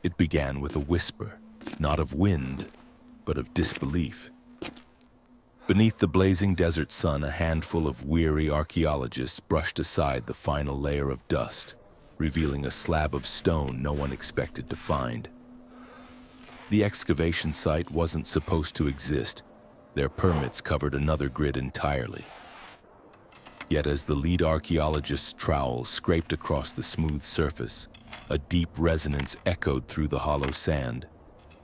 It began with a whisper, not of wind, but of disbelief. Beneath the blazing desert sun, a handful of weary archaeologists brushed aside the final layer of dust, revealing a slab of stone no one expected to find. The excavation site wasn't supposed to exist. Their permits covered another grid entirely. Yet as the lead archaeologist's trowel scraped across the smooth surface, a deep resonance echoed through the hollow sand,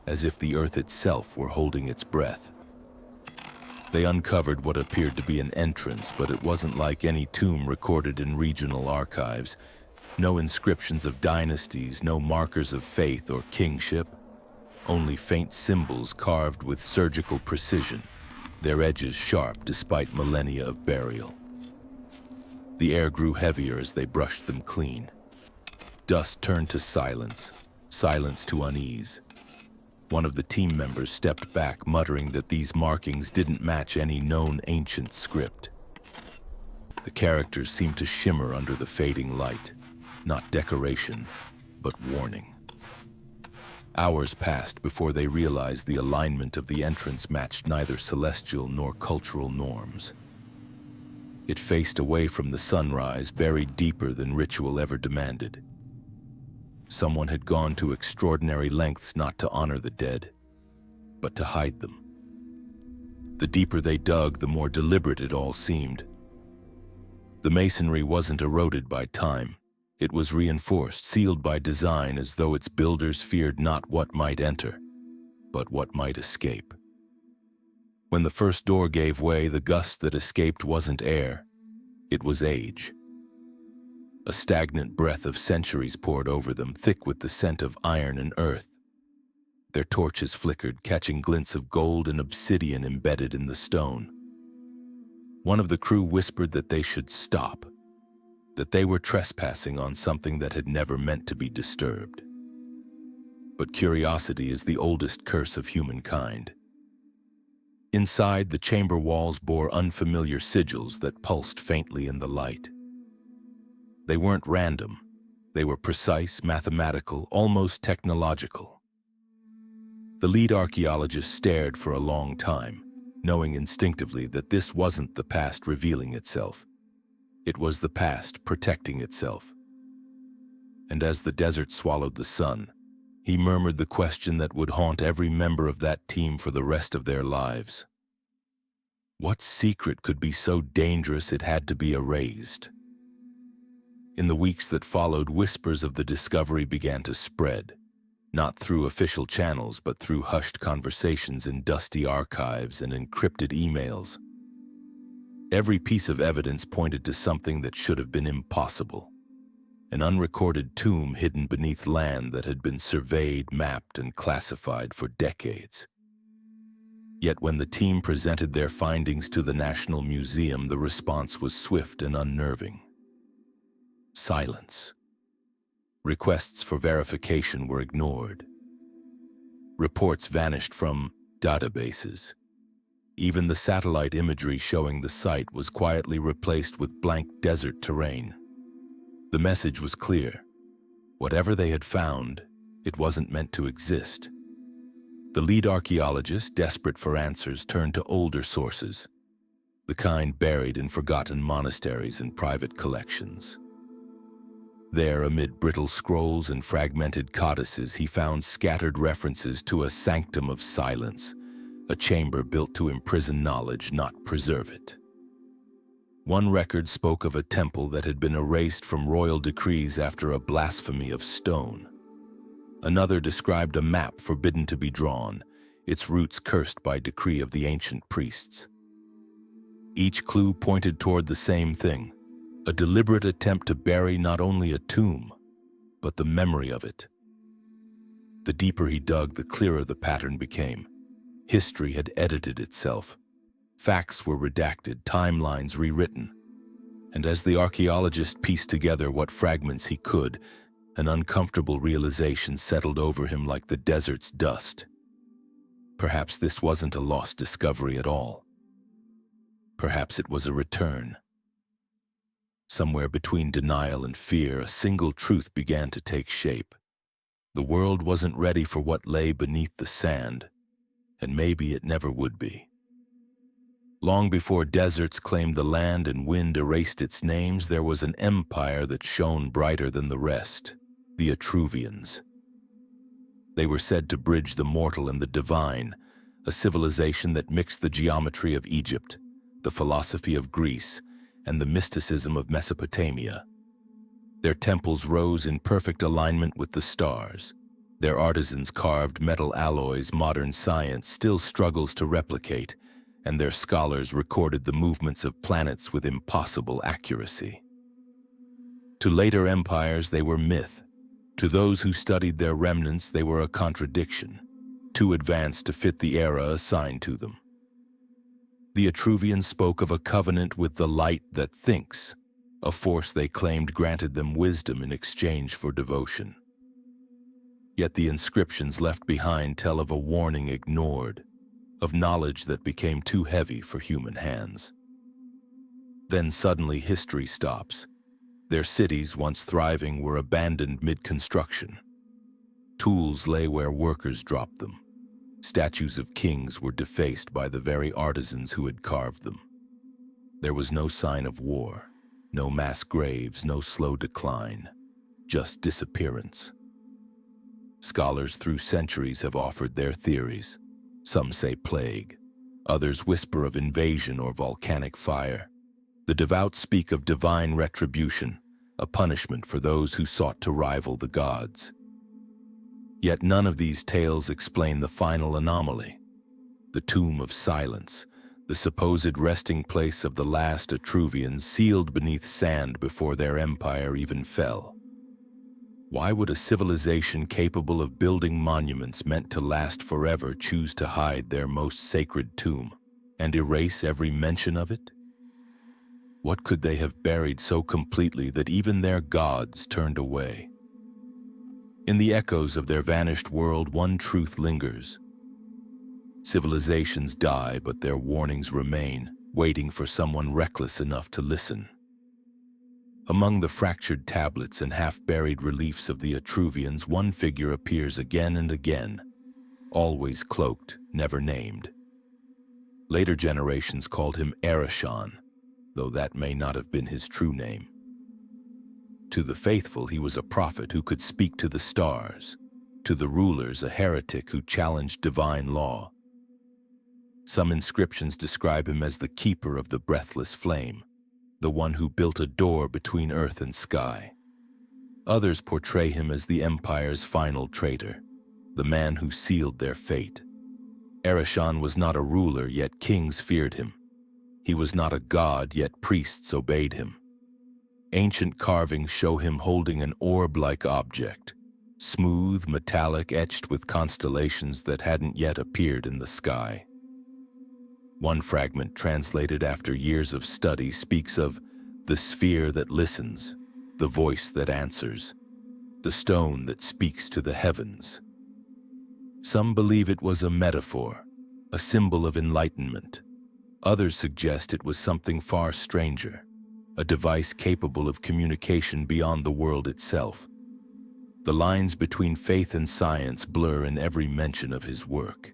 as if the earth itself were holding its breath. They uncovered what appeared to be an entrance, but it wasn't like any tomb recorded in regional archives. No inscriptions of dynasties, no markers of faith or kingship, only faint symbols carved with surgical precision, their edges sharp despite millennia of burial. The air grew heavier as they brushed them clean. Dust turned to silence, silence to unease. One of the team members stepped back, muttering that these markings didn't match any known ancient script. The characters seemed to shimmer under the fading light, not decoration, but warning. Hours passed before they realized the alignment of the entrance matched neither celestial nor cultural norms. It faced away from the sunrise, buried deeper than ritual ever demanded. Someone had gone to extraordinary lengths not to honor the dead, but to hide them. The deeper they dug, the more deliberate it all seemed. The masonry wasn't eroded by time. It was reinforced, sealed by design, as though its builders feared not what might enter, but what might escape. When the first door gave way, the gust that escaped wasn't air, it was age. A stagnant breath of centuries poured over them, thick with the scent of iron and earth. Their torches flickered, catching glints of gold and obsidian embedded in the stone. One of the crew whispered that they should stop, that they were trespassing on something that had never meant to be disturbed. But curiosity is the oldest curse of humankind. Inside, the chamber walls bore unfamiliar sigils that pulsed faintly in the light. They weren't random. They were precise, mathematical, almost technological. The lead archaeologist stared for a long time, knowing instinctively that this wasn't the past revealing itself. It was the past protecting itself. And as the desert swallowed the sun, he murmured the question that would haunt every member of that team for the rest of their lives. What secret could be so dangerous it had to be erased? In the weeks that followed, whispers of the discovery began to spread, not through official channels, but through hushed conversations in dusty archives and encrypted emails. Every piece of evidence pointed to something that should have been impossible. An unrecorded tomb hidden beneath land that had been surveyed, mapped, and classified for decades. Yet when the team presented their findings to the National Museum, the response was swift and unnerving. Silence. Requests for verification were ignored. Reports vanished from databases. Even the satellite imagery showing the site was quietly replaced with blank desert terrain. The message was clear. Whatever they had found, it wasn't meant to exist. The lead archaeologist, desperate for answers, turned to older sources, the kind buried in forgotten monasteries and private collections. There, amid brittle scrolls and fragmented codices, he found scattered references to a sanctum of silence, a chamber built to imprison knowledge, not preserve it. One record spoke of a temple that had been erased from royal decrees after a blasphemy of stone. Another described a map forbidden to be drawn, its roots cursed by decree of the ancient priests. Each clue pointed toward the same thing, a deliberate attempt to bury not only a tomb, but the memory of it. The deeper he dug, the clearer the pattern became. History had edited itself. Facts were redacted, timelines rewritten. And as the archaeologist pieced together what fragments he could, an uncomfortable realization settled over him like the desert's dust. Perhaps this wasn't a lost discovery at all. Perhaps it was a return. Somewhere between denial and fear, a single truth began to take shape. The world wasn't ready for what lay beneath the sand, and maybe it never would be. Long before deserts claimed the land and wind erased its names, there was an empire that shone brighter than the rest, the Atruvians. They were said to bridge the mortal and the divine, a civilization that mixed the geometry of Egypt, the philosophy of Greece, and the mysticism of Mesopotamia. Their temples rose in perfect alignment with the stars. Their artisans carved metal alloys modern science still struggles to replicate, and their scholars recorded the movements of planets with impossible accuracy. To later empires, they were myth. To those who studied their remnants, they were a contradiction, too advanced to fit the era assigned to them. The Atruvians spoke of a covenant with the light that thinks, a force they claimed granted them wisdom in exchange for devotion. Yet the inscriptions left behind tell of a warning ignored, of knowledge that became too heavy for human hands. Then suddenly history stops. Their cities, once thriving, were abandoned mid-construction. Tools lay where workers dropped them. Statues of kings were defaced by the very artisans who had carved them. There was no sign of war, no mass graves, no slow decline, just disappearance. Scholars through centuries have offered their theories. Some say plague, others whisper of invasion or volcanic fire. The devout speak of divine retribution, a punishment for those who sought to rival the gods. Yet none of these tales explain the final anomaly, the tomb of silence, the supposed resting place of the last Atruvians sealed beneath sand before their empire even fell. Why would a civilization capable of building monuments meant to last forever choose to hide their most sacred tomb and erase every mention of it? What could they have buried so completely that even their gods turned away? In the echoes of their vanished world, one truth lingers. Civilizations die, but their warnings remain, waiting for someone reckless enough to listen. Among the fractured tablets and half-buried reliefs of the Atruvians, one figure appears again and again, always cloaked, never named. Later generations called him Archaeon, though that may not have been his true name. To the faithful, he was a prophet who could speak to the stars. To the rulers, a heretic who challenged divine law. Some inscriptions describe him as the keeper of the breathless flame, the one who built a door between earth and sky. Others portray him as the empire's final traitor, the man who sealed their fate. Archaeon was not a ruler, yet kings feared him. He was not a god, yet priests obeyed him. Ancient carvings show him holding an orb-like object, smooth, metallic, etched with constellations that hadn't yet appeared in the sky. One fragment, translated after years of study, speaks of the sphere that listens, the voice that answers, the stone that speaks to the heavens. Some believe it was a metaphor, a symbol of enlightenment. Others suggest it was something far stranger, a device capable of communication beyond the world itself. The lines between faith and science blur in every mention of his work.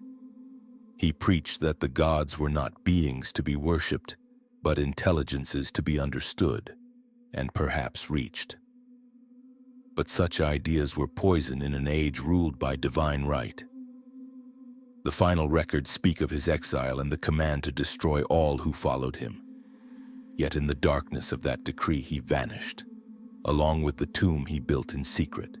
He preached that the gods were not beings to be worshipped, but intelligences to be understood, and perhaps reached. But such ideas were poison in an age ruled by divine right. The final records speak of his exile and the command to destroy all who followed him. Yet in the darkness of that decree he vanished, along with the tomb he built in secret.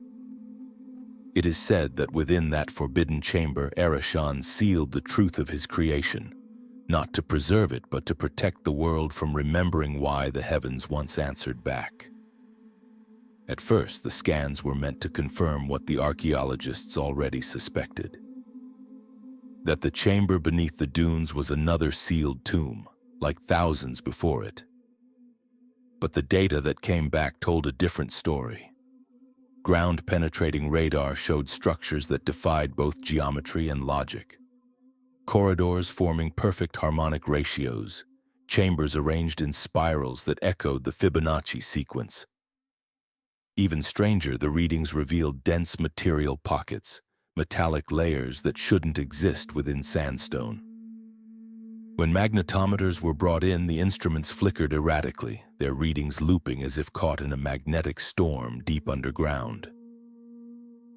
It is said that within that forbidden chamber, Archaeon sealed the truth of his creation, not to preserve it, but to protect the world from remembering why the heavens once answered back. At first, the scans were meant to confirm what the archaeologists already suspected, that the chamber beneath the dunes was another sealed tomb, like thousands before it. But the data that came back told a different story. Ground-penetrating radar showed structures that defied both geometry and logic. Corridors forming perfect harmonic ratios, chambers arranged in spirals that echoed the Fibonacci sequence. Even stranger, the readings revealed dense material pockets, metallic layers that shouldn't exist within sandstone. When magnetometers were brought in, the instruments flickered erratically, their readings looping as if caught in a magnetic storm deep underground.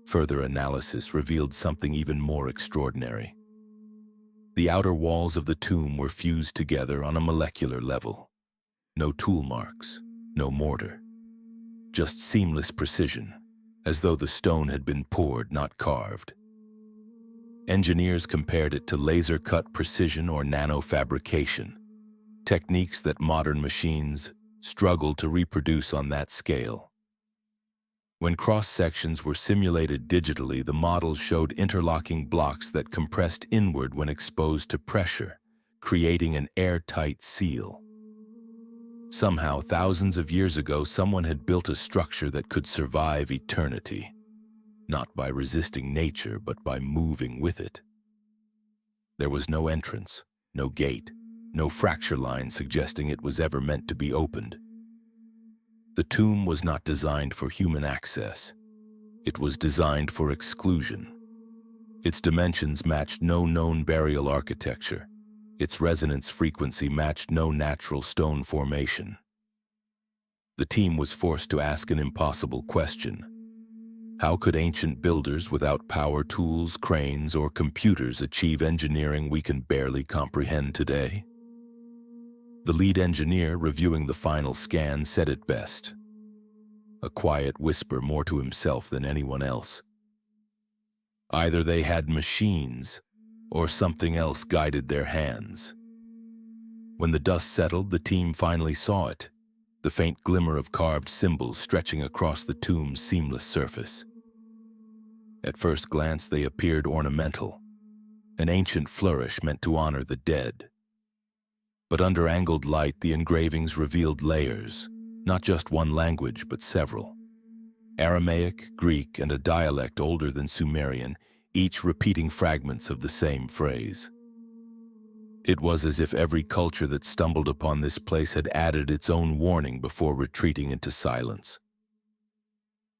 Further analysis revealed something even more extraordinary. The outer walls of the tomb were fused together on a molecular level. No tool marks, no mortar. Just seamless precision, as though the stone had been poured, not carved. Engineers compared it to laser-cut precision or nanofabrication, techniques that modern machines struggle to reproduce on that scale. When cross-sections were simulated digitally, the models showed interlocking blocks that compressed inward when exposed to pressure, creating an airtight seal. Somehow, thousands of years ago, someone had built a structure that could survive eternity, not by resisting nature, but by moving with it. There was no entrance, no gate, no fracture line suggesting it was ever meant to be opened. The tomb was not designed for human access. It was designed for exclusion. Its dimensions matched no known burial architecture. Its resonance frequency matched no natural stone formation. The team was forced to ask an impossible question. How could ancient builders without power tools, cranes, or computers achieve engineering we can barely comprehend today? The lead engineer, reviewing the final scan, said it best. A quiet whisper, more to himself than anyone else. Either they had machines, or something else guided their hands. When the dust settled, the team finally saw it, the faint glimmer of carved symbols stretching across the tomb's seamless surface. At first glance, they appeared ornamental, an ancient flourish meant to honor the dead. But under angled light, the engravings revealed layers, not just one language, but several. Aramaic, Greek, and a dialect older than Sumerian, each repeating fragments of the same phrase. It was as if every culture that stumbled upon this place had added its own warning before retreating into silence.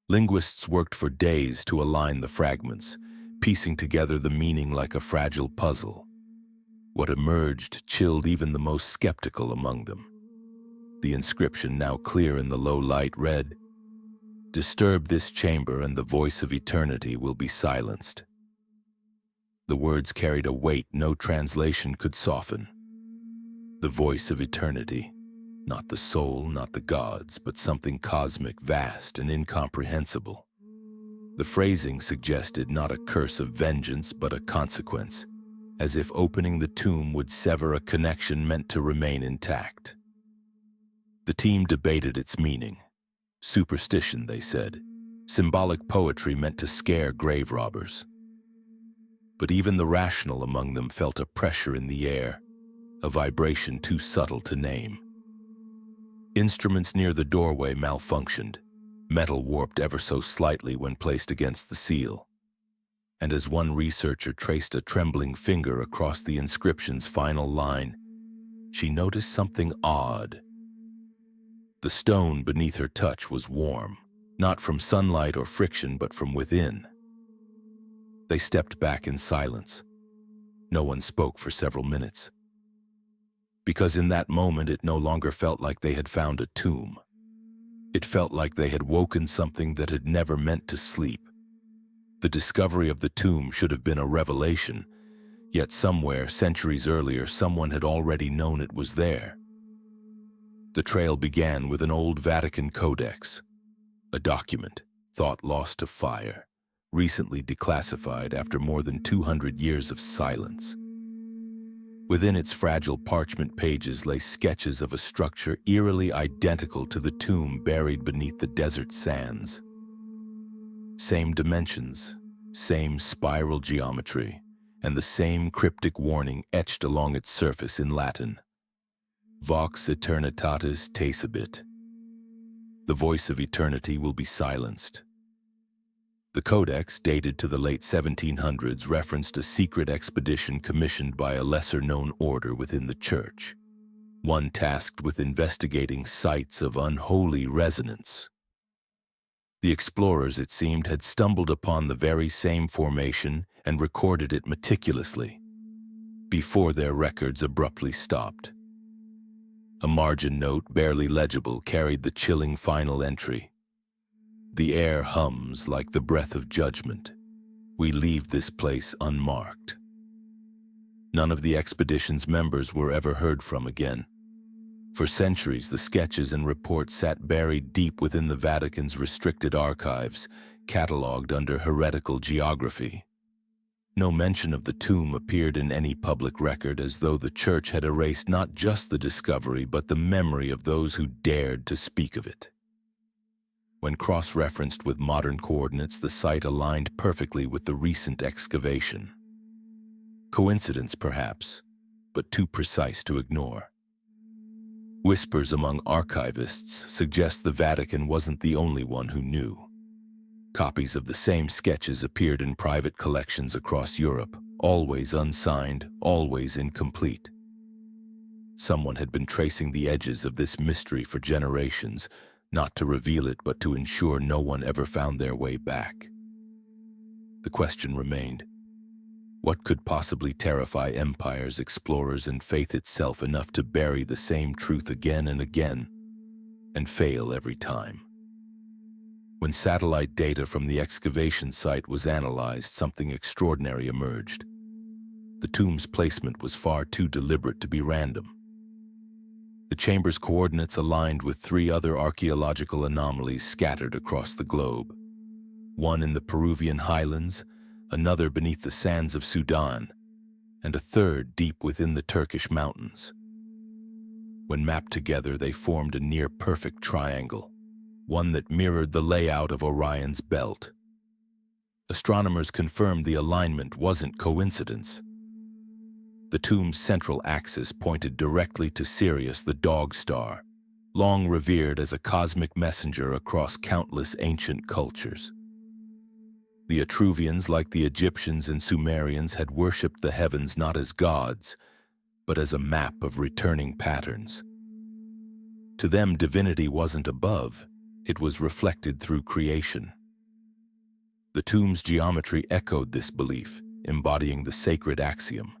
Linguists worked for days to align the fragments, piecing together the meaning like a fragile puzzle. What emerged chilled even the most skeptical among them. The inscription, now clear in the low light, read, "Disturb this chamber and the voice of eternity will be silenced." The words carried a weight no translation could soften. The voice of eternity, not the soul, not the gods, but something cosmic, vast, and incomprehensible. The phrasing suggested not a curse of vengeance, but a consequence, as if opening the tomb would sever a connection meant to remain intact. The team debated its meaning. Superstition, they said, symbolic poetry meant to scare grave robbers. But even the rational among them felt a pressure in the air, a vibration too subtle to name. Instruments near the doorway malfunctioned, metal warped ever so slightly when placed against the seal. And as one researcher traced a trembling finger across the inscription's final line, she noticed something odd. The stone beneath her touch was warm, not from sunlight or friction, but from within. They stepped back in silence. No one spoke for several minutes. Because in that moment, it no longer felt like they had found a tomb. It felt like they had woken something that had never meant to sleep. The discovery of the tomb should have been a revelation, yet somewhere, centuries earlier, someone had already known it was there. The trail began with an old Vatican codex, a document thought lost to fire, recently declassified after more than 200 years of silence. Within its fragile parchment pages lay sketches of a structure eerily identical to the tomb buried beneath the desert sands. Same dimensions, same spiral geometry, and the same cryptic warning etched along its surface in Latin. Vox eternitatis tacebit. The voice of eternity will be silenced. The codex, dated to the late 1700s, referenced a secret expedition commissioned by a lesser-known order within the church, one tasked with investigating sites of unholy resonance. The explorers, it seemed, had stumbled upon the very same formation and recorded it meticulously, before their records abruptly stopped. A margin note, barely legible, carried the chilling final entry. The air hums like the breath of judgment. We leave this place unmarked. None of the expedition's members were ever heard from again. For centuries, the sketches and reports sat buried deep within the Vatican's restricted archives, catalogued under heretical geography. No mention of the tomb appeared in any public record, as though the Church had erased not just the discovery but the memory of those who dared to speak of it. When cross-referenced with modern coordinates, the site aligned perfectly with the recent excavation. Coincidence, perhaps, but too precise to ignore. Whispers among archivists suggest the Vatican wasn't the only one who knew. Copies of the same sketches appeared in private collections across Europe, always unsigned, always incomplete. Someone had been tracing the edges of this mystery for generations, not to reveal it but to ensure no one ever found their way back. The question remained: what could possibly terrify empires, explorers, and faith itself enough to bury the same truth again and again, and fail every time? When satellite data from the excavation site was analyzed, something extraordinary emerged. The tomb's placement was far too deliberate to be random. The chamber's coordinates aligned with 3 other archaeological anomalies scattered across the globe. One in the Peruvian highlands, another beneath the sands of Sudan, and a third deep within the Turkish mountains. When mapped together, they formed a near-perfect triangle, one that mirrored the layout of Orion's belt. Astronomers confirmed the alignment wasn't coincidence. The tomb's central axis pointed directly to Sirius, the dog star, long revered as a cosmic messenger across countless ancient cultures. The Atruvians, like the Egyptians and Sumerians, had worshipped the heavens not as gods, but as a map of returning patterns. To them, divinity wasn't above, it was reflected through creation. The tomb's geometry echoed this belief, embodying the sacred axiom: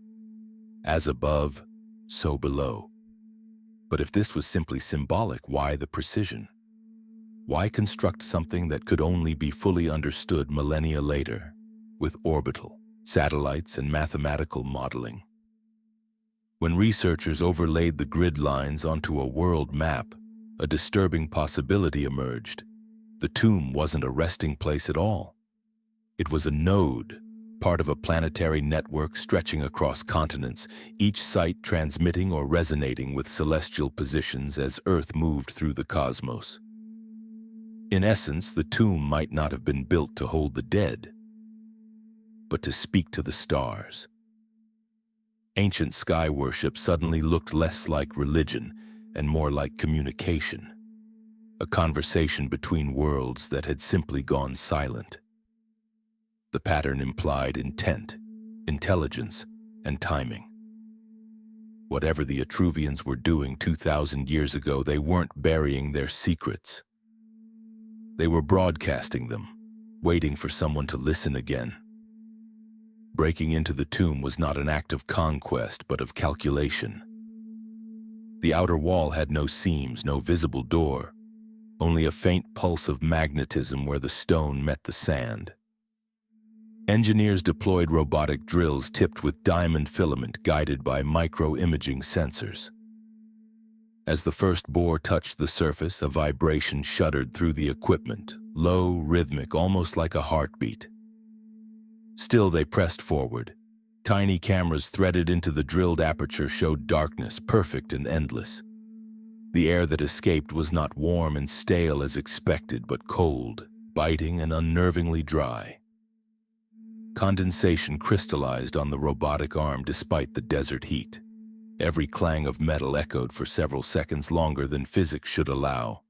as above, so below. But if this was simply symbolic, why the precision? Why construct something that could only be fully understood millennia later, with orbital, satellites, and mathematical modeling? When researchers overlaid the grid lines onto a world map, a disturbing possibility emerged. The tomb wasn't a resting place at all. It was a node, part of a planetary network stretching across continents, each site transmitting or resonating with celestial positions as Earth moved through the cosmos. In essence, the tomb might not have been built to hold the dead, but to speak to the stars. Ancient sky worship suddenly looked less like religion and more like communication, a conversation between worlds that had simply gone silent. The pattern implied intent, intelligence, and timing. Whatever the Atruvians were doing 2,000 years ago, they weren't burying their secrets. They were broadcasting them, waiting for someone to listen again. Breaking into the tomb was not an act of conquest, but of calculation. The outer wall had no seams, no visible door, only a faint pulse of magnetism where the stone met the sand. Engineers deployed robotic drills tipped with diamond filament guided by micro-imaging sensors. As the first bore touched the surface, a vibration shuddered through the equipment, low, rhythmic, almost like a heartbeat. Still, they pressed forward. Tiny cameras threaded into the drilled aperture showed darkness, perfect and endless. The air that escaped was not warm and stale as expected, but cold, biting and unnervingly dry. Condensation crystallized on the robotic arm despite the desert heat. Every clang of metal echoed for several seconds longer than physics should allow,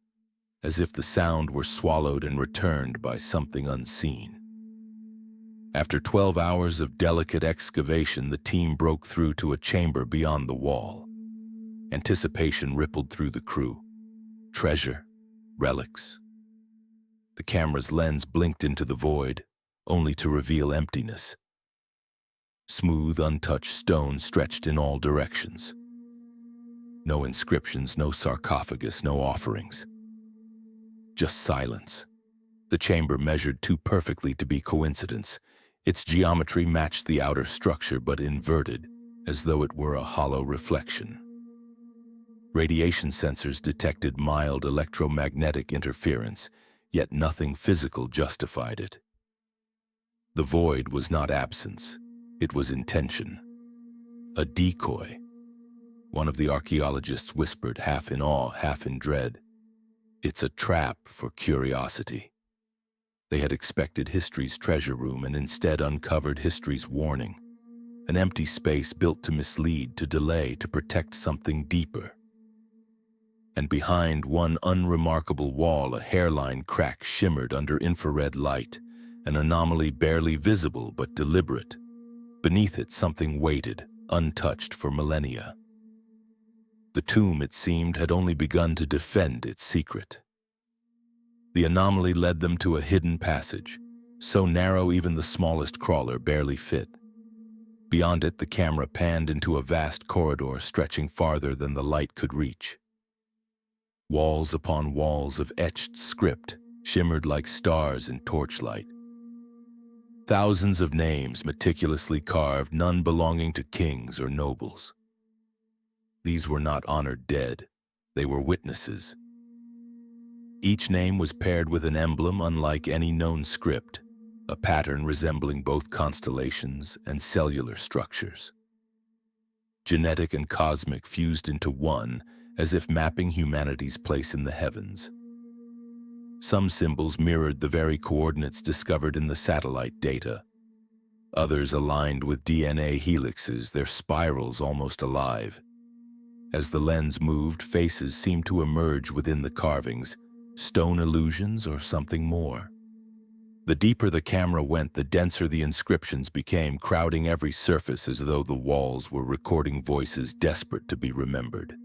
as if the sound were swallowed and returned by something unseen. After 12 hours of delicate excavation, the team broke through to a chamber beyond the wall. Anticipation rippled through the crew. Treasure, relics, The camera's lens blinked into the void, only to reveal emptiness. Smooth, untouched stone stretched in all directions. No inscriptions, no sarcophagus, no offerings. Just silence. The chamber measured too perfectly to be coincidence. Its geometry matched the outer structure but inverted, as though it were a hollow reflection. Radiation sensors detected mild electromagnetic interference, yet nothing physical justified it. The void was not absence, it was intention. A decoy. One of the archaeologists whispered, half in awe, half in dread. It's a trap for curiosity. They had expected history's treasure room and instead uncovered history's warning. An empty space built to mislead, to delay, to protect something deeper. And behind one unremarkable wall, a hairline crack shimmered under infrared light, an anomaly barely visible but deliberate. Beneath it, something waited, untouched for millennia. The tomb, it seemed, had only begun to defend its secret. The anomaly led them to a hidden passage, so narrow even the smallest crawler barely fit. Beyond it, the camera panned into a vast corridor stretching farther than the light could reach. Walls upon walls of etched script shimmered like stars in torchlight. Thousands of names meticulously carved, none belonging to kings or nobles. These were not honored dead, they were witnesses. Each name was paired with an emblem unlike any known script, a pattern resembling both constellations and cellular structures. Genetic and cosmic fused into one, as if mapping humanity's place in the heavens. Some symbols mirrored the very coordinates discovered in the satellite data. Others aligned with DNA helixes, their spirals almost alive. As the lens moved, faces seemed to emerge within the carvings, stone illusions or something more. The deeper the camera went, the denser the inscriptions became, crowding every surface as though the walls were recording voices desperate to be remembered.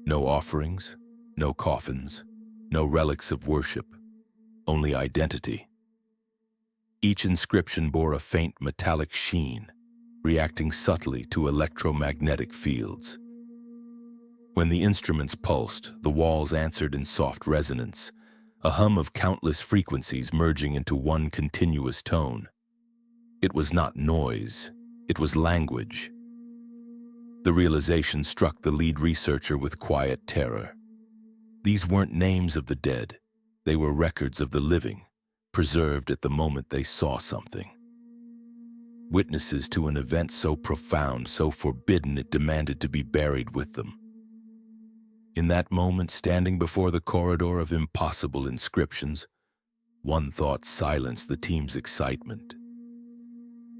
No offerings, no coffins, no relics of worship, only identity. Each inscription bore a faint metallic sheen, reacting subtly to electromagnetic fields. When the instruments pulsed, the walls answered in soft resonance, a hum of countless frequencies merging into one continuous tone. It was not noise, it was language. The realization struck the lead researcher with quiet terror. These weren't names of the dead, they were records of the living, preserved at the moment they saw something. Witnesses to an event so profound, so forbidden, it demanded to be buried with them. In that moment, standing before the corridor of impossible inscriptions, one thought silenced the team's excitement.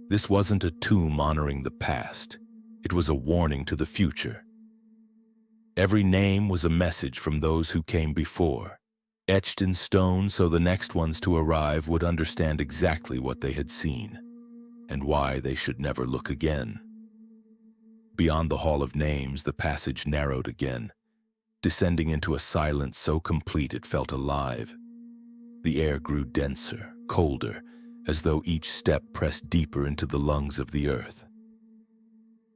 This wasn't a tomb honoring the past, it was a warning to the future. Every name was a message from those who came before, etched in stone so the next ones to arrive would understand exactly what they had seen, and why they should never look again. Beyond the Hall of Names, the passage narrowed again, descending into a silence so complete it felt alive. The air grew denser, colder, as though each step pressed deeper into the lungs of the earth.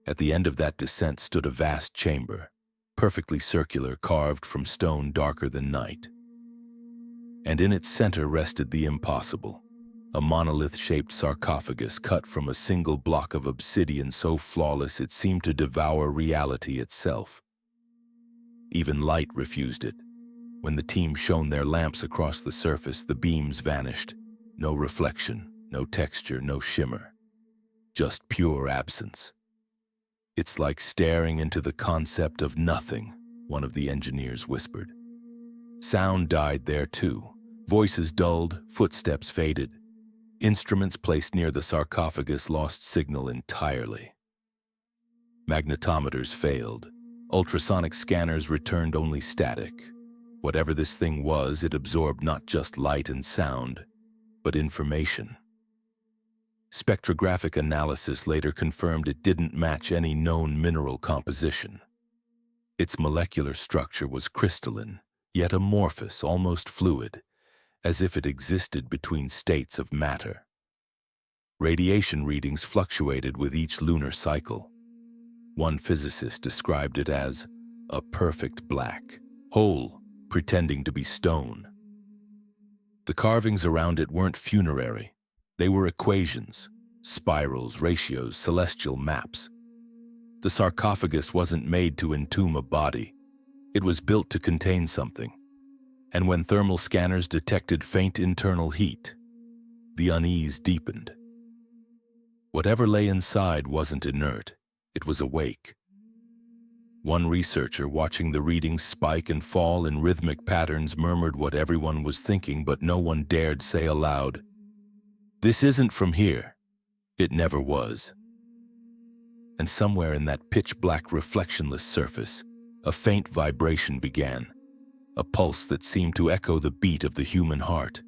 At the end of that descent stood a vast chamber, perfectly circular, carved from stone darker than night. And in its center rested the impossible, a monolith-shaped sarcophagus cut from a single block of obsidian so flawless it seemed to devour reality itself. Even light refused it. When the team shone their lamps across the surface, the beams vanished. No reflection, no texture, no shimmer. Just pure absence. It's like staring into the concept of nothing, one of the engineers whispered. Sound died there too. Voices dulled, footsteps faded. Instruments placed near the sarcophagus lost signal entirely. Magnetometers failed. Ultrasonic scanners returned only static. Whatever this thing was, it absorbed not just light and sound, but information. Spectrographic analysis later confirmed it didn't match any known mineral composition. Its molecular structure was crystalline, yet amorphous, almost fluid, as if it existed between states of matter. Radiation readings fluctuated with each lunar cycle. One physicist described it as a perfect black hole pretending to be stone. The carvings around it weren't funerary. They were equations, spirals, ratios, celestial maps. The sarcophagus wasn't made to entomb a body. It was built to contain something. And when thermal scanners detected faint internal heat, the unease deepened. Whatever lay inside wasn't inert. It was awake. One researcher, watching the readings spike and fall in rhythmic patterns, murmured what everyone was thinking, but no one dared say aloud, "This isn't from here. It never was." And somewhere in that pitch-black, reflectionless surface, a faint vibration began, a pulse that seemed to echo the beat of the human heart.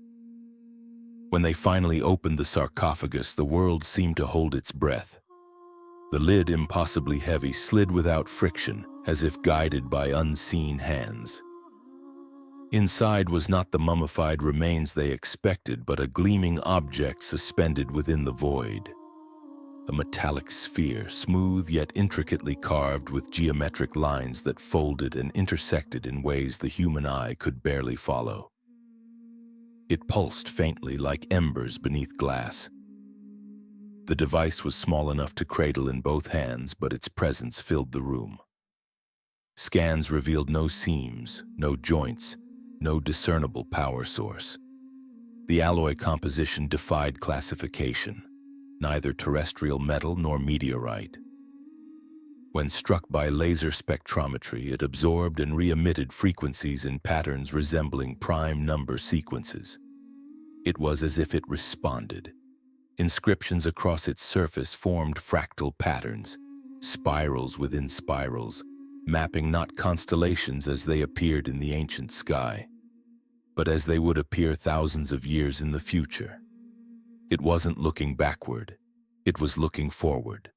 When they finally opened the sarcophagus, the world seemed to hold its breath. The lid, impossibly heavy, slid without friction, as if guided by unseen hands. Inside was not the mummified remains they expected, but a gleaming object suspended within the void. A metallic sphere, smooth yet intricately carved with geometric lines that folded and intersected in ways the human eye could barely follow. It pulsed faintly like embers beneath glass. The device was small enough to cradle in both hands, but its presence filled the room. Scans revealed no seams, no joints, no discernible power source. The alloy composition defied classification, neither terrestrial metal nor meteorite. When struck by laser spectrometry, it absorbed and re-emitted frequencies in patterns resembling prime number sequences. It was as if it responded. Inscriptions across its surface formed fractal patterns, spirals within spirals, mapping not constellations as they appeared in the ancient sky, but as they would appear thousands of years in the future. It wasn't looking backward, it was looking forward.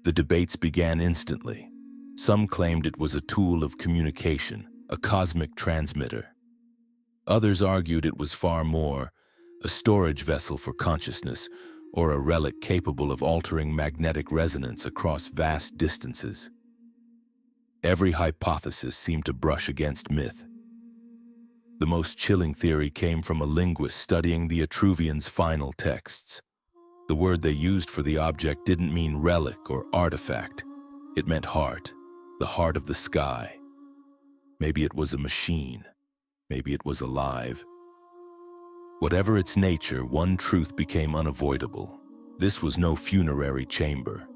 The debates began instantly. Some claimed it was a tool of communication, a cosmic transmitter. Others argued it was far more, a storage vessel for consciousness, or a relic capable of altering magnetic resonance across vast distances. Every hypothesis seemed to brush against myth. The most chilling theory came from a linguist studying the Atruvians' final texts. The word they used for the object didn't mean relic or artifact. It meant heart, the heart of the sky. Maybe it was a machine. Maybe it was alive. Whatever its nature, one truth became unavoidable. This was no funerary chamber.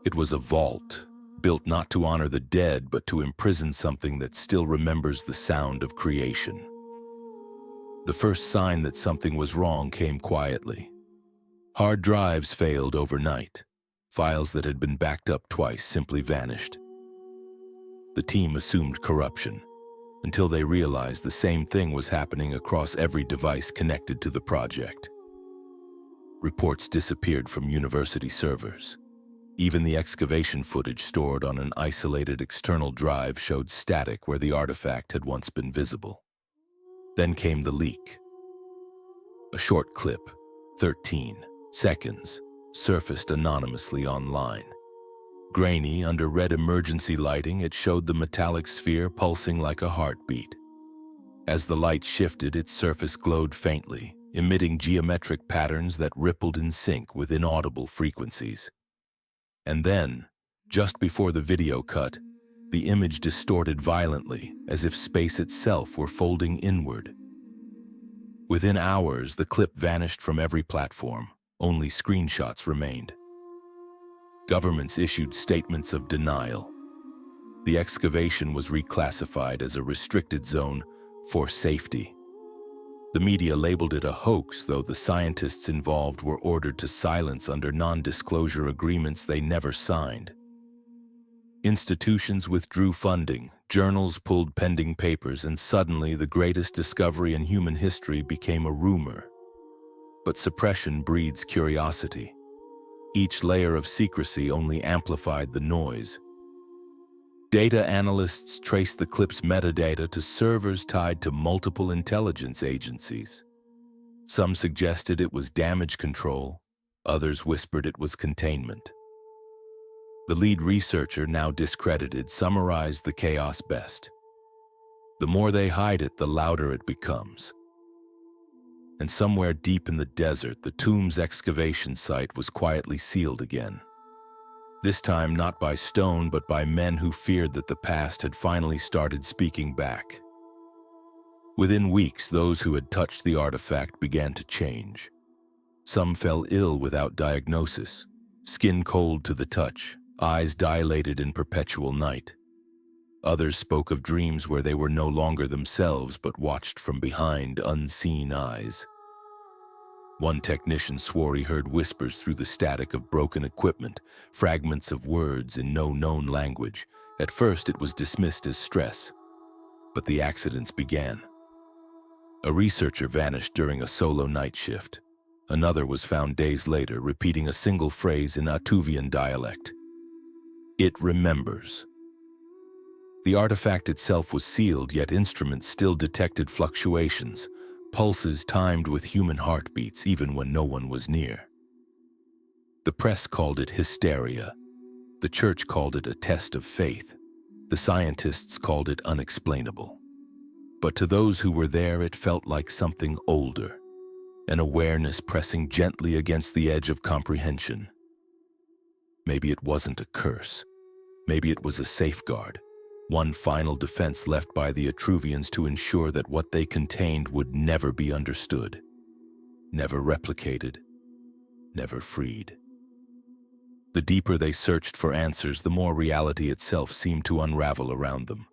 It was a vault, built not to honor the dead, but to imprison something that still remembers the sound of creation. The first sign that something was wrong came quietly. Hard drives failed overnight. Files that had been backed up twice simply vanished. The team assumed corruption, until they realized the same thing was happening across every device connected to the project. Reports disappeared from university servers. Even the excavation footage stored on an isolated external drive showed static where the artifact had once been visible. Then came the leak. A short clip, 13 seconds, surfaced anonymously online. Grainy, under red emergency lighting, it showed the metallic sphere pulsing like a heartbeat. As the light shifted, its surface glowed faintly, emitting geometric patterns that rippled in sync with inaudible frequencies. And then, just before the video cut, the image distorted violently, as if space itself were folding inward. Within hours, the clip vanished from every platform. Only screenshots remained. Governments issued statements of denial. The excavation was reclassified as a restricted zone for safety. The media labeled it a hoax, though the scientists involved were ordered to silence under non-disclosure agreements they never signed. Institutions withdrew funding, journals pulled pending papers, and suddenly the greatest discovery in human history became a rumor. But suppression breeds curiosity. Each layer of secrecy only amplified the noise. Data analysts traced the clip's metadata to servers tied to multiple intelligence agencies. Some suggested it was damage control, others whispered it was containment. The lead researcher, now discredited, summarized the chaos best. The more they hide it, the louder it becomes. And somewhere deep in the desert, the tomb's excavation site was quietly sealed again. This time not by stone, but by men who feared that the past had finally started speaking back. Within weeks, those who had touched the artifact began to change. Some fell ill without diagnosis, skin cold to the touch, eyes dilated in perpetual night. Others spoke of dreams where they were no longer themselves but watched from behind unseen eyes. One technician swore he heard whispers through the static of broken equipment, fragments of words in no known language. At first it was dismissed as stress, but the accidents began. A researcher vanished during a solo night shift. Another was found days later, repeating a single phrase in Atruvian dialect. It remembers. The artifact itself was sealed, yet instruments still detected fluctuations, pulses timed with human heartbeats even when no one was near. The press called it hysteria. The church called it a test of faith. The scientists called it unexplainable. But to those who were there, it felt like something older, an awareness pressing gently against the edge of comprehension. Maybe it wasn't a curse. Maybe it was a safeguard, one final defense left by the Atruvians to ensure that what they contained would never be understood, never replicated, never freed. The deeper they searched for answers, the more reality itself seemed to unravel around them.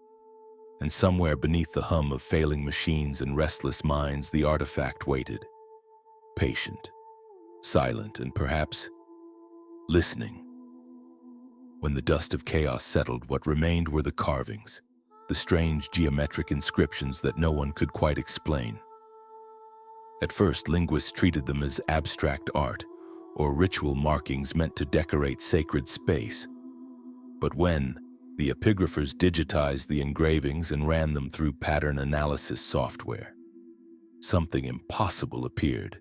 And somewhere beneath the hum of failing machines and restless minds, the artifact waited, patient, silent, and perhaps listening. When the dust of chaos settled, what remained were the carvings, the strange geometric inscriptions that no one could quite explain. At first, linguists treated them as abstract art or ritual markings meant to decorate sacred space. But when the epigraphers digitized the engravings and ran them through pattern analysis software, something impossible appeared.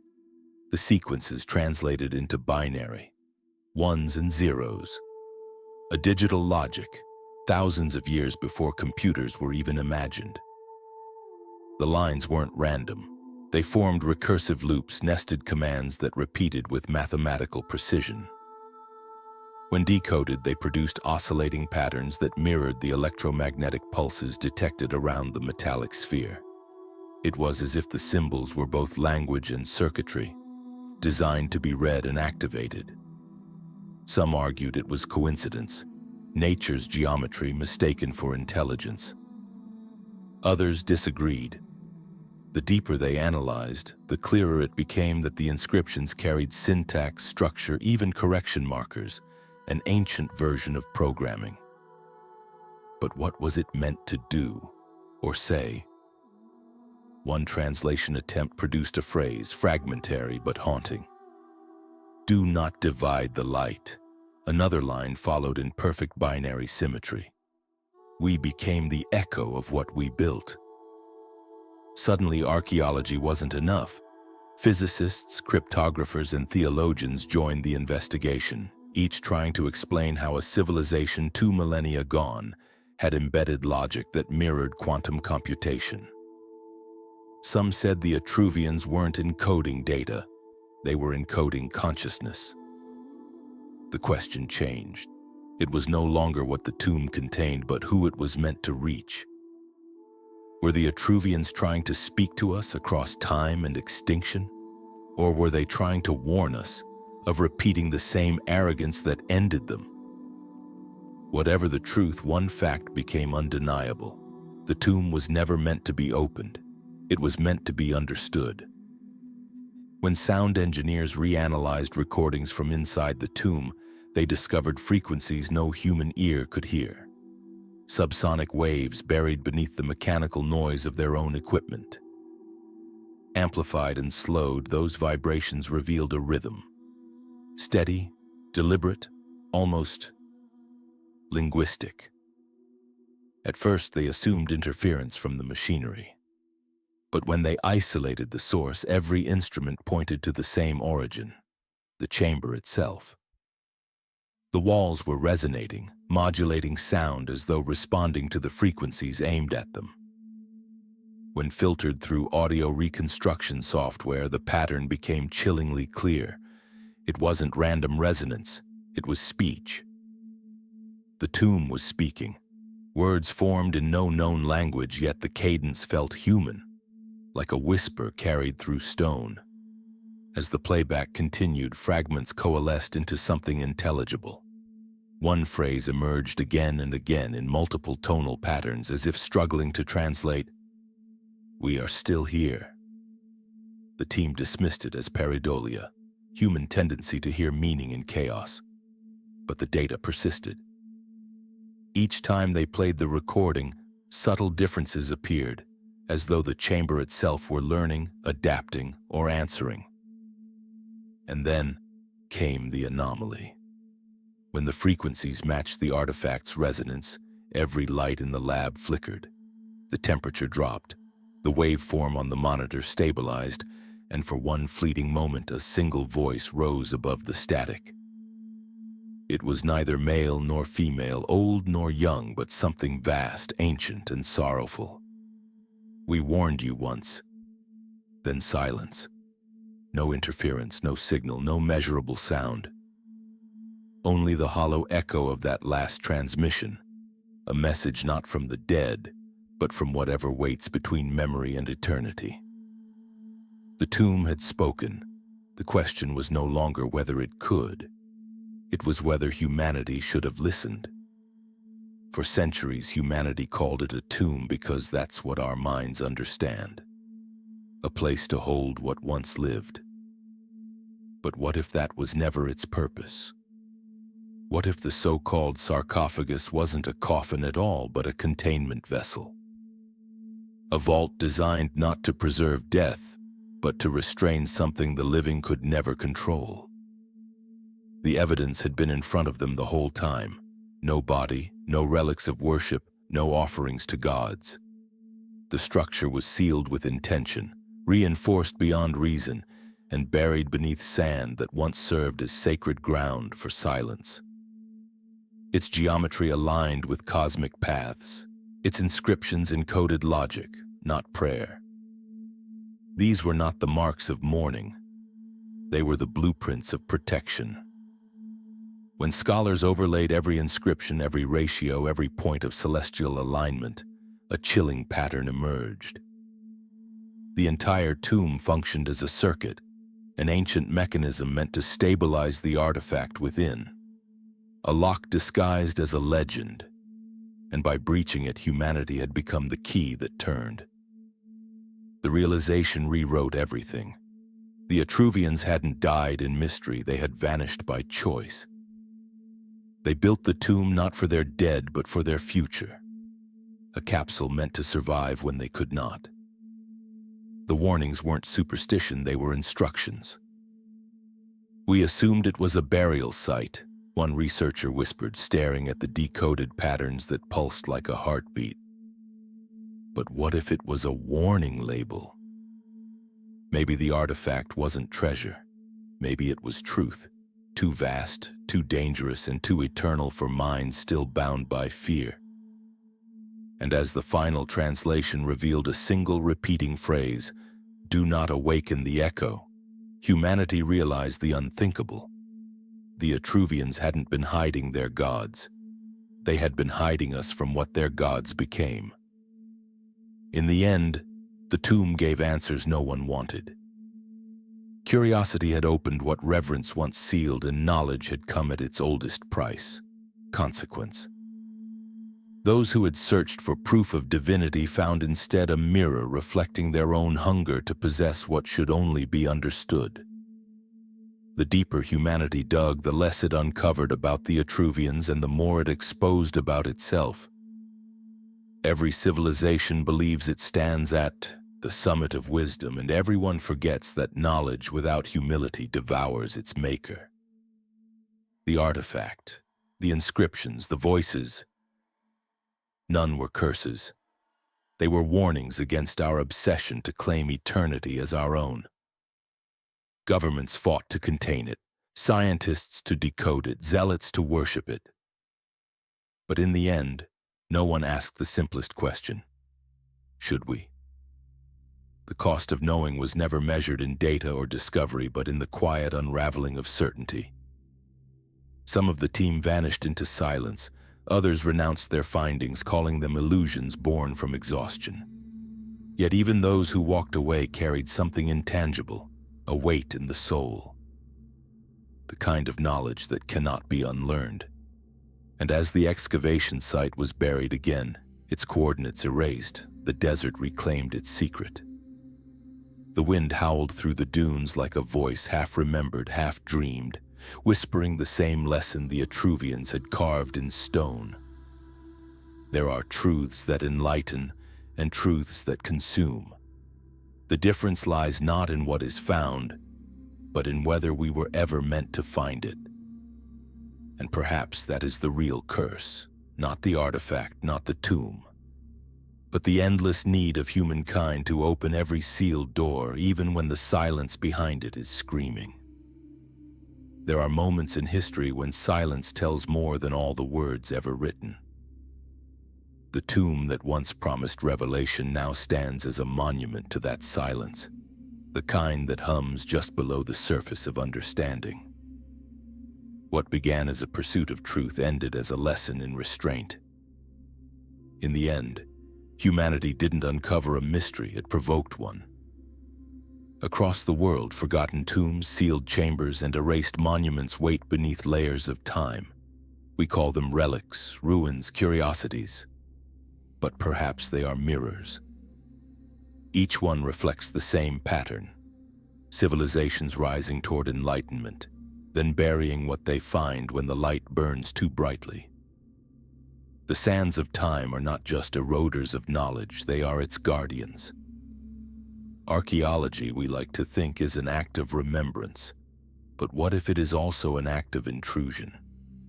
The sequences translated into binary, ones and zeros, a digital logic, thousands of years before computers were even imagined. The lines weren't random. They formed recursive loops, nested commands that repeated with mathematical precision. When decoded, they produced oscillating patterns that mirrored the electromagnetic pulses detected around the metallic sphere. It was as if the symbols were both language and circuitry, designed to be read and activated. Some argued it was coincidence, nature's geometry mistaken for intelligence. Others disagreed. The deeper they analyzed, the clearer it became that the inscriptions carried syntax, structure, even correction markers, an ancient version of programming. But what was it meant to do or say? One translation attempt produced a phrase, fragmentary but haunting. Do not divide the light. Another line followed in perfect binary symmetry. We became the echo of what we built. Suddenly, archaeology wasn't enough. Physicists, cryptographers, and theologians joined the investigation, each trying to explain how a civilization 2 millennia gone had embedded logic that mirrored quantum computation. Some said the Atruvians weren't encoding data, they were encoding consciousness. The question changed. It was no longer what the tomb contained, but who it was meant to reach. Were the Atruvians trying to speak to us across time and extinction? Or were they trying to warn us of repeating the same arrogance that ended them? Whatever the truth, one fact became undeniable. The tomb was never meant to be opened. It was meant to be understood. When sound engineers reanalyzed recordings from inside the tomb, they discovered frequencies no human ear could hear. Subsonic waves buried beneath the mechanical noise of their own equipment. Amplified and slowed, those vibrations revealed a rhythm. Steady, deliberate, almost linguistic. At first, they assumed interference from the machinery. But when they isolated the source, every instrument pointed to the same origin, the chamber itself. The walls were resonating, modulating sound as though responding to the frequencies aimed at them. When filtered through audio reconstruction software, the pattern became chillingly clear. It wasn't random resonance, it was speech. The tomb was speaking. Words formed in no known language, yet the cadence felt human, like a whisper carried through stone. As the playback continued, fragments coalesced into something intelligible. One phrase emerged again and again in multiple tonal patterns, as if struggling to translate, "We are still here." The team dismissed it as pareidolia, human tendency to hear meaning in chaos. But the data persisted. Each time they played the recording, subtle differences appeared, as though the chamber itself were learning, adapting, or answering. And then came the anomaly. When the frequencies matched the artifact's resonance, every light in the lab flickered. The temperature dropped, the waveform on the monitor stabilized, and for one fleeting moment a single voice rose above the static. It was neither male nor female, old nor young, but something vast, ancient, and sorrowful. "We warned you once." Then silence. No interference, no signal, no measurable sound. Only the hollow echo of that last transmission, a message not from the dead, but from whatever waits between memory and eternity. The tomb had spoken. The question was no longer whether it could. It was whether humanity should have listened. For centuries, humanity called it a tomb because that's what our minds understand. A place to hold what once lived. But what if that was never its purpose? What if the so-called sarcophagus wasn't a coffin at all, but a containment vessel? A vault designed not to preserve death, but to restrain something the living could never control. The evidence had been in front of them the whole time. No body, no relics of worship, no offerings to gods. The structure was sealed with intention, reinforced beyond reason, and buried beneath sand that once served as sacred ground for silence. Its geometry aligned with cosmic paths, its inscriptions encoded logic, not prayer. These were not the marks of mourning. They were the blueprints of protection. When scholars overlaid every inscription, every ratio, every point of celestial alignment, a chilling pattern emerged. The entire tomb functioned as a circuit, an ancient mechanism meant to stabilize the artifact within. A lock disguised as a legend, and by breaching it, humanity had become the key that turned. The realization rewrote everything. The Atruvians hadn't died in mystery, they had vanished by choice. They built the tomb not for their dead, but for their future. A capsule meant to survive when they could not. The warnings weren't superstition, they were instructions. "We assumed it was a burial site," one researcher whispered, staring at the decoded patterns that pulsed like a heartbeat. But what if it was a warning label? Maybe the artifact wasn't treasure. Maybe it was truth. Too vast, too dangerous, and too eternal for minds still bound by fear. And as the final translation revealed a single repeating phrase, "Do not awaken the echo," humanity realized the unthinkable. The Atruvians hadn't been hiding their gods. They had been hiding us from what their gods became. In the end, the tomb gave answers no one wanted. Curiosity had opened what reverence once sealed, and knowledge had come at its oldest price: consequence. Those who had searched for proof of divinity found instead a mirror reflecting their own hunger to possess what should only be understood. The deeper humanity dug, the less it uncovered about the Atruvians and the more it exposed about itself. Every civilization believes it stands at the summit of wisdom, and everyone forgets that knowledge without humility devours its maker. The artifact, the inscriptions, the voices, None were curses. They were warnings against our obsession to claim eternity as our own. Governments fought to contain it, scientists to decode it, zealots to worship it. But in the end, no one asked the simplest question: should we? The cost of knowing was never measured in data or discovery, but in the quiet unraveling of certainty. Some of the team vanished into silence. Others renounced their findings, calling them illusions born from exhaustion. Yet even those who walked away carried something intangible, a weight in the soul. The kind of knowledge that cannot be unlearned. And as the excavation site was buried again, its coordinates erased, the desert reclaimed its secret. The wind howled through the dunes like a voice half remembered, half dreamed, whispering the same lesson the Atruvians had carved in stone. There are truths that enlighten and truths that consume. The difference lies not in what is found, but in whether we were ever meant to find it. And perhaps that is the real curse, not the artifact, not the tomb, but the endless need of humankind to open every sealed door, even when the silence behind it is screaming. There are moments in history when silence tells more than all the words ever written. The tomb that once promised revelation now stands as a monument to that silence, the kind that hums just below the surface of understanding. What began as a pursuit of truth ended as a lesson in restraint. In the end, humanity didn't uncover a mystery, it provoked one. Across the world, forgotten tombs, sealed chambers, and erased monuments wait beneath layers of time. We call them relics, ruins, curiosities. But perhaps they are mirrors. Each one reflects the same pattern: civilizations rising toward enlightenment, then burying what they find when the light burns too brightly. The sands of time are not just eroders of knowledge, they are its guardians. Archaeology, we like to think, is an act of remembrance. But what if it is also an act of intrusion?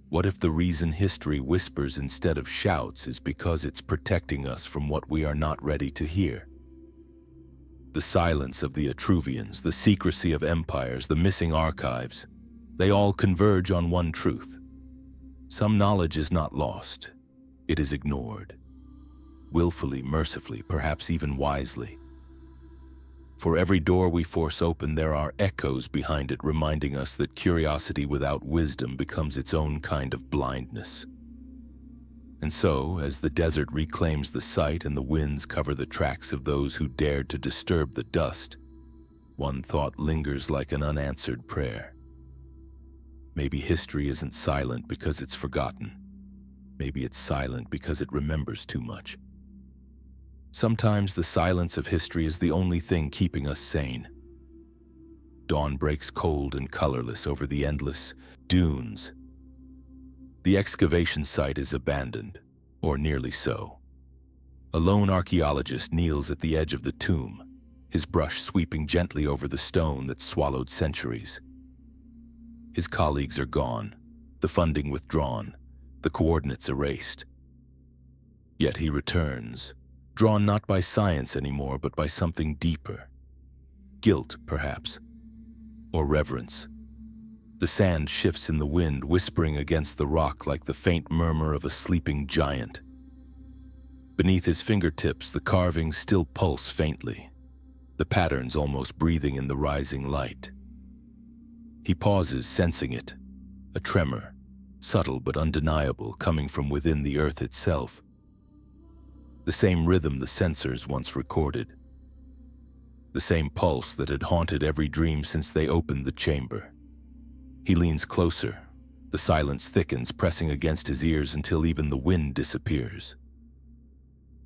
What if the reason history whispers instead of shouts is because it's protecting us from what we are not ready to hear? The silence of the Atruvians, the secrecy of empires, the missing archives, they all converge on one truth. Some knowledge is not lost. It is ignored. Willfully, mercifully, perhaps even wisely. For every door we force open, there are echoes behind it reminding us that curiosity without wisdom becomes its own kind of blindness. And so, as the desert reclaims the site and the winds cover the tracks of those who dared to disturb the dust, one thought lingers like an unanswered prayer. Maybe history isn't silent because it's forgotten. Maybe it's silent because it remembers too much. Sometimes the silence of history is the only thing keeping us sane. Dawn breaks cold and colorless over the endless dunes. The excavation site is abandoned, or nearly so. A lone archaeologist kneels at the edge of the tomb, his brush sweeping gently over the stone that swallowed centuries. His colleagues are gone, the funding withdrawn, the coordinates erased. Yet he returns, drawn not by science anymore, but by something deeper. Guilt, perhaps, or reverence. The sand shifts in the wind, whispering against the rock like the faint murmur of a sleeping giant. Beneath his fingertips, the carvings still pulse faintly, the patterns almost breathing in the rising light. He pauses, sensing it, a tremor, subtle but undeniable, coming from within the earth itself. The same rhythm the sensors once recorded. The same pulse that had haunted every dream since they opened the chamber. He leans closer. The silence thickens, pressing against his ears until even the wind disappears.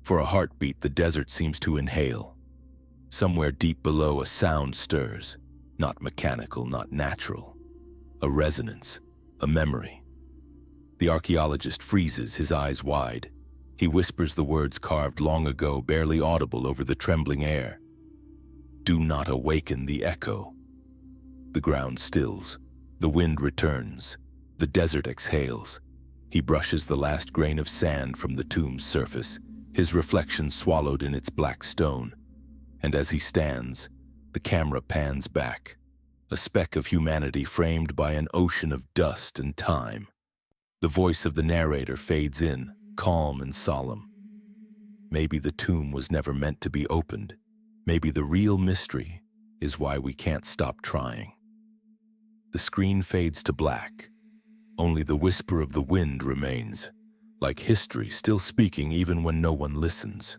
For a heartbeat, the desert seems to inhale. Somewhere deep below, a sound stirs. Not mechanical, not natural. A resonance, a memory. The archaeologist freezes, his eyes wide. He whispers the words carved long ago, barely audible over the trembling air. Do not awaken the echo. The ground stills. The wind returns. The desert exhales. He brushes the last grain of sand from the tomb's surface, his reflection swallowed in its black stone. And as he stands, the camera pans back, a speck of humanity framed by an ocean of dust and time. The voice of the narrator fades in, calm and solemn. Maybe the tomb was never meant to be opened. Maybe the real mystery is why we can't stop trying. The screen fades to black. Only the whisper of the wind remains, like history still speaking even when no one listens.